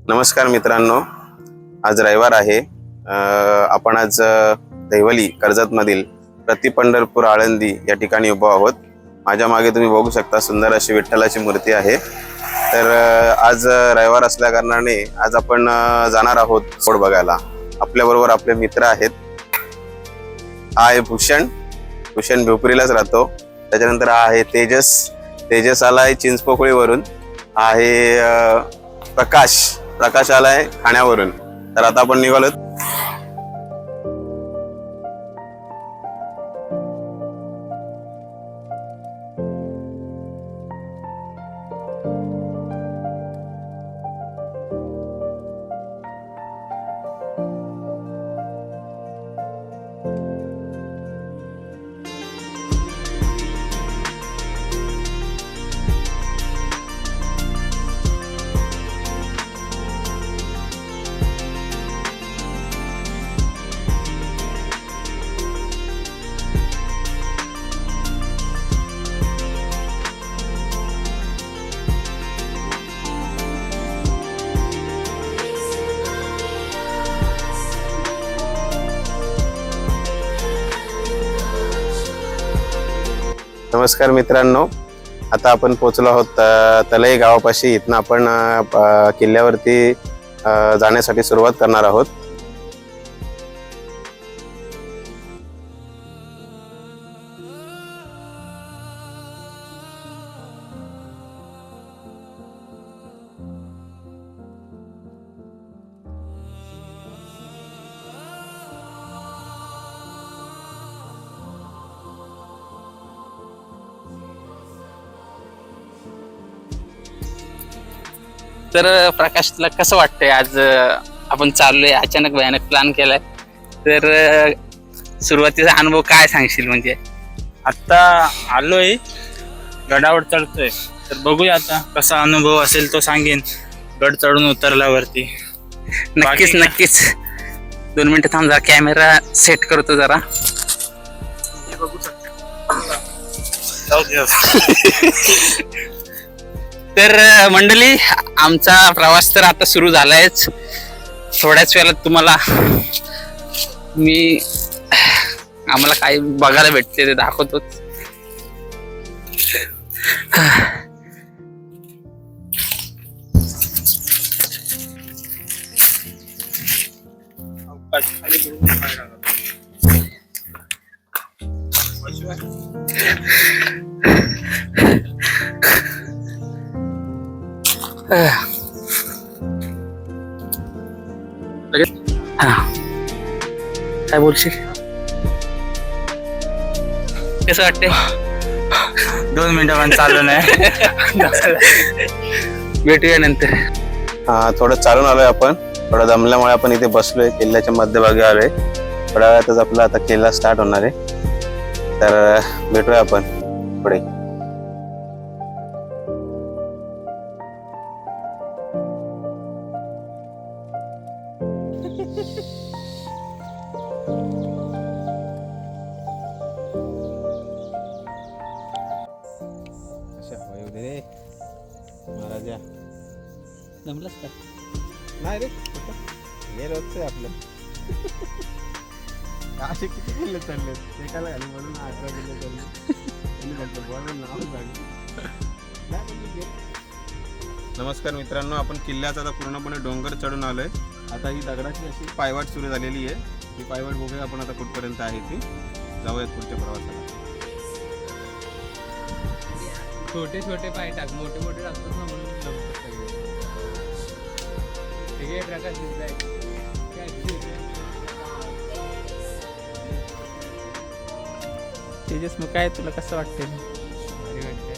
नमस्कार मित्रांनो, आज रविवार आहे. आपण आज दहिवली कर्जतमधील प्रति पंढरपूर आळंदी या ठिकाणी उभो आहोत. माझ्या मागे तुम्ही बघू शकता सुंदर अशी विठ्ठलाची मूर्ती आहे. तर आज रविवार असल्या कारणाने आज आपण जाणार आहोत फोड बघायला. आपल्याबरोबर आपले मित्र आहेत. हा आहे भूषण भिवपुरीलाच राहतो. त्याच्यानंतर हा आहे तेजस आलाय चिंचपोकळीवरून. आहे प्रकाश आलाय ठाण्यावरून. तर आता आपण निघालो. नमस्कार मित्रांनो, आता आपण पोहोचलो आहोत तलई गावापाशी. इथनं आपण किल्ल्यावरती जाण्यासाठी सुरुवात करणार आहोत. तर प्रकाश, तुला कसं वाटतंय? आज आपण चाललोय, अचानक भयानक प्लॅन केलाय. तर सुरुवातीचा अनुभव काय सांगशील? म्हणजे आता आलोय, गडावर चढतोय, तर बघूया आता कसा अनुभव असेल तो सांगेन गड चढून उतरल्यावरती. नक्कीच 2 मिनिटं थांब, जरा कॅमेरा सेट करतो जरा. तर मंडळी, आमचा प्रवास तर आता सुरू झालायच. थोड्याच वेळात तुम्हाला आम्हाला काय बघायला भेटते ते दाखवतोच. काय बोलशील? कसं वाटतंय? 2 मिनिटं पण चालू नाही. भेटूया नंतर. थोडं चालून आलोय आपण. थोडं दमल्यामुळे आपण इथे बसलोय. किल्ल्याच्या मध्यभागी आलोय. थोड्या वेळातच आपला आता किल्ला स्टार्ट होणार आहे. तर भेटूया आपण पुढे. महाराजा जमलंच का? नाही रे, हे रोजच आहे आपलं. असे किती किल्ले चढले एकाला घालून म्हणून 18 किल्ले चढले. नमस्कार मित्रांनो, आपण किल्ल्याचा आता पूर्णपणे डोंगर चढून आलोय. आता ही दगडाची अशी पायवाट सुरू झालेली आहे. ही पायवाट बघूया आपण आता कुठपर्यंत आहे ती. जाऊयात पुढच्या प्रवासाला. छोटे छोटे पाय टाक, मोठे मोठे टाकतात ना, म्हणून ठीक आहे. प्रकाश तेजस, मग काय तुला कसं वाटतंय? भारी वाटतंय.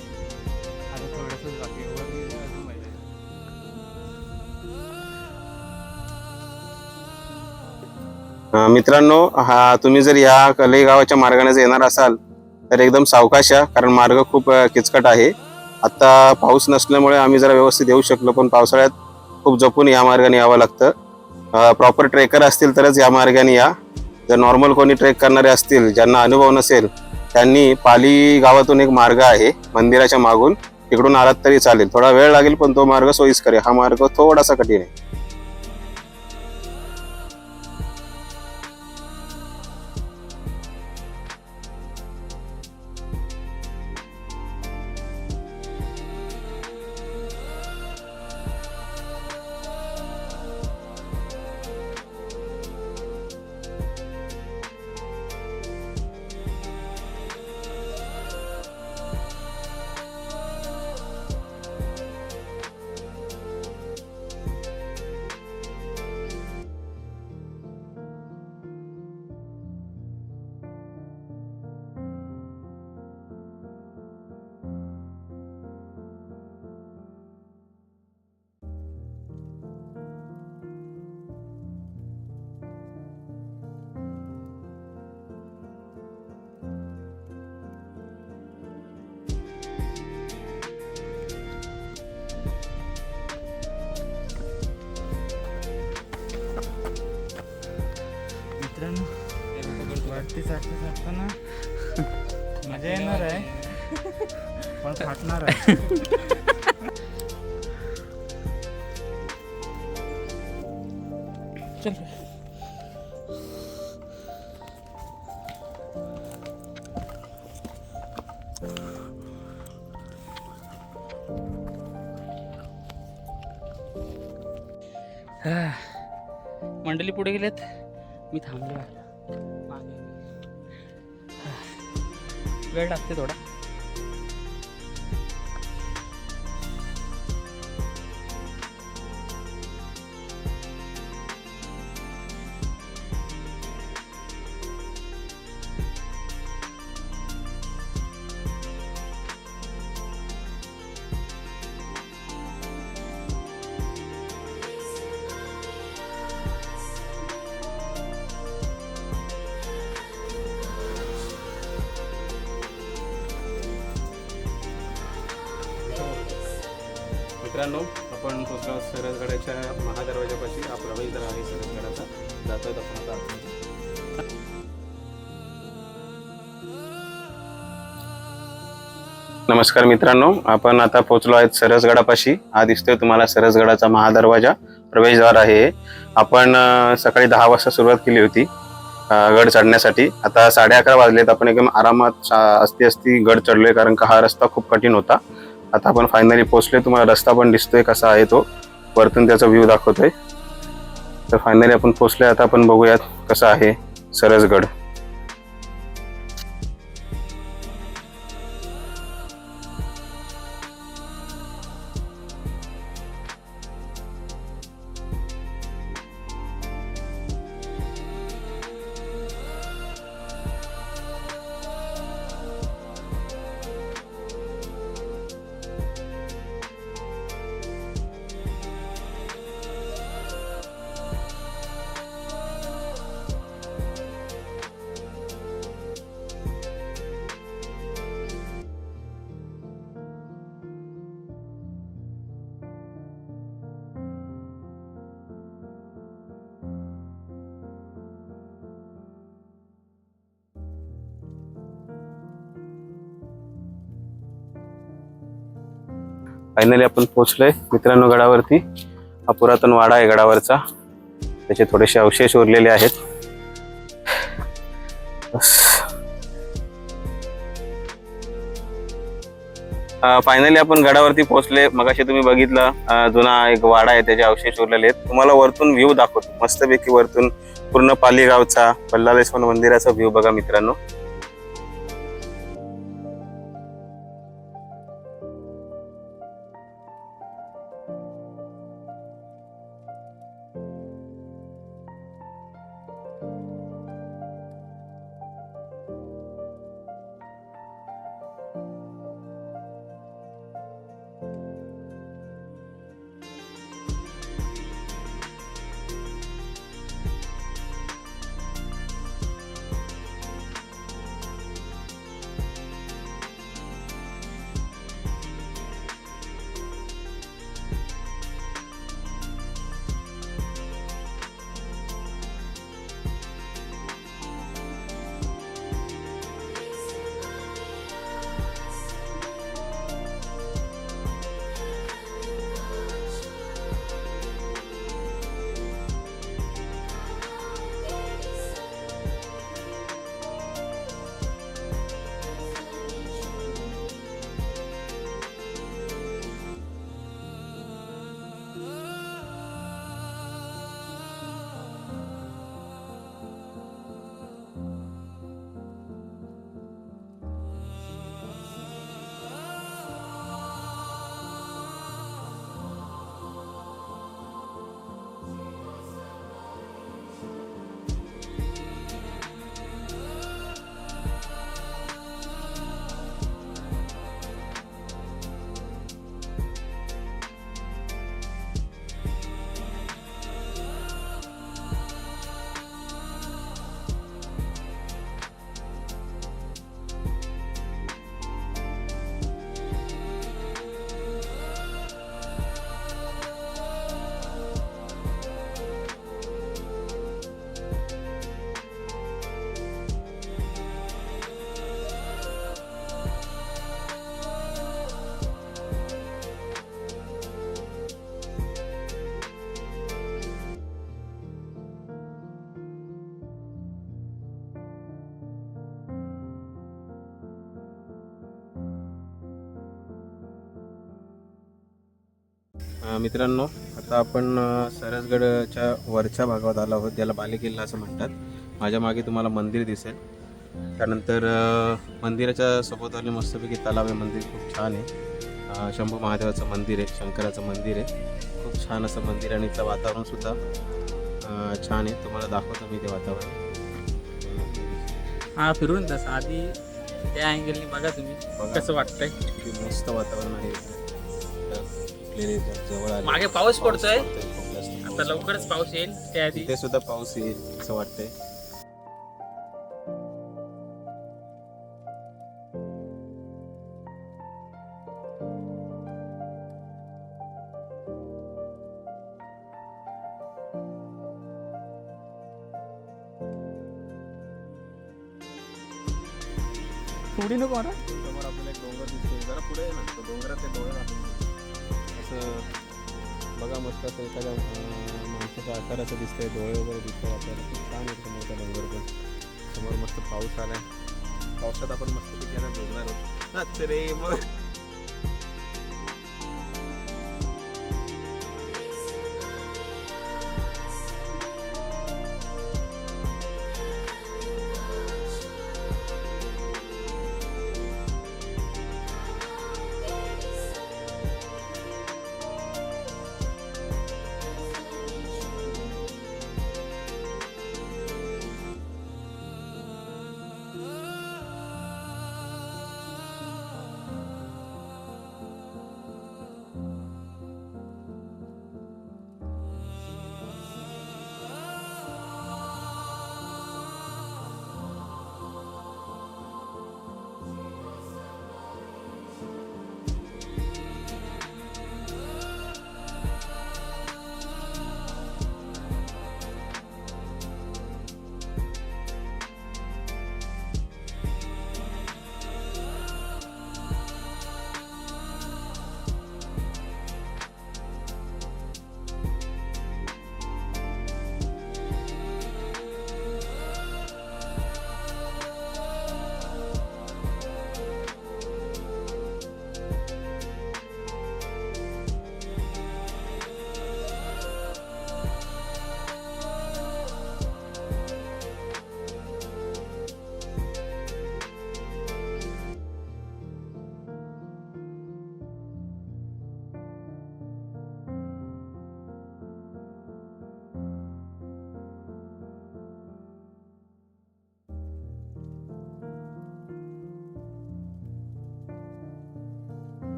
आता थोडंसंच बाकी वर गेलं अजून माहिती. मित्रांनो, तुम्ही जर या कलई गावाच्या मार्गाने येणार असाल तर एकदम सावकाश या, कारण मार्ग खूप किचकट आहे. आता पाऊस नसल्यामुळे आम्ही जरा व्यवस्थित येऊ शकलो, पण पावसाळ्यात खूप जपून या मार्गाने यावं लागतं. प्रॉपर ट्रेकर असतील तरच या मार्गाने या. जर नॉर्मल कोणी ट्रेक करणारे असतील, ज्यांना अनुभव नसेल, त्यांनी पाली गावातून एक मार्ग आहे मंदिराच्या मागून, तिकडून आलात तरी चालेल. थोडा वेळ लागेल पण तो मार्ग सोयीस्कर आहे. हा मार्ग थोडासा कठीण आहे. चढती ना मजा येणार आहे पण फाटणार आहे. चल मंडळी पुढे गेलेत, मी थांबलो आहे मागे. वेळ लागते थोडा. मित्रांनो, आपण पोचलो सरसगडाच्या महादरवाजापाशी. हा प्रवेशद्वार आहे सरसगडाचा. जातोय आपण आता आतमध्ये. नमस्कार मित्रांनो, आपण आता पोचलो आहेत सरसगडापाशी. हा दिसतोय तुम्हाला सरसगडाचा महादरवाजा, प्रवेशद्वार आहे. आपण सकाळी 10 वाजता सुरुवात केली होती गड चढण्यासाठी. आता 11:30 वाजलेत. आपण एकदम आरामात असती गड चढलोय, कारण का हा रस्ता खूप कठीण होता. आता आपण फायनली पोहोचलोय. तुम्हाला रस्ता पण दिसतोय कसा आहे तो, वरतून त्याचा व्ह्यू दाखवतोय. तर फायनली आपण पोहोचलोय. आता आपण बघूयात कसा आहे सरसगड. फायनली आपण पोहोचलोय मित्रांनो गडावरती. हा पुरातन वाडा आहे गडावरचा. त्याचे थोडेसे अवशेष उरलेले आहेत. फायनली आपण गडावरती पोहोचले. मगाशी तुम्ही बघितलं जुना एक वाडा आहे, त्याचे अवशेष उरलेले आहेत. तुम्हाला वरतून व्ह्यू दाखवतो मस्तपैकी. वरतून पूर्ण पालीगावचा बल्लाळेश्वर मंदिराचा व्ह्यू बघा मित्रांनो. मित्रांनो, आता आपण सरसगडच्या वरच्या भागात आलो आहोत, ज्याला बालेकिल्ला असं म्हणतात. माझ्या मागे तुम्हाला मंदिर दिसेल. त्यानंतर मंदिराच्या सभोवताली मस्तपैकी तलाव आहे. मंदिर खूप छान आहे. शंभू महादेवाचं मंदिर आहे, शंकराचं मंदिर आहे. खूप छान असं मंदिर आणि इथलं वातावरणसुद्धा छान आहे. तुम्हाला दाखवतो मी ते वातावरण. हा फिरून तसं आधी त्या अँगलनी बघा तुम्ही बघा. कसं वाटतंय. किती मस्त वातावरण आहे. जवळ आले. मागे पाऊस पडतोय. खूप जास्त. आता लवकरच पाऊस येईल. त्याआधी इथे सुद्धा पाऊस येईल असं वाटतंय. थोडी नको ना. समोर आपल्याला एक डोंगर दिसतोय. जरा पुढे आहे ना, तो डोंगरात ते डोळे असं बघा. मस्त असं एखाद्या माणसाच्या आकाराचं दिसतंय. डोळे वगैरे दिसतंय आपल्याला. खूप छान आहे समोर त्या डोंगर पण. समोर मस्त पाऊस आलाय. पावसात आपण मस्त पिकायला झोपणार आहोत. रे मग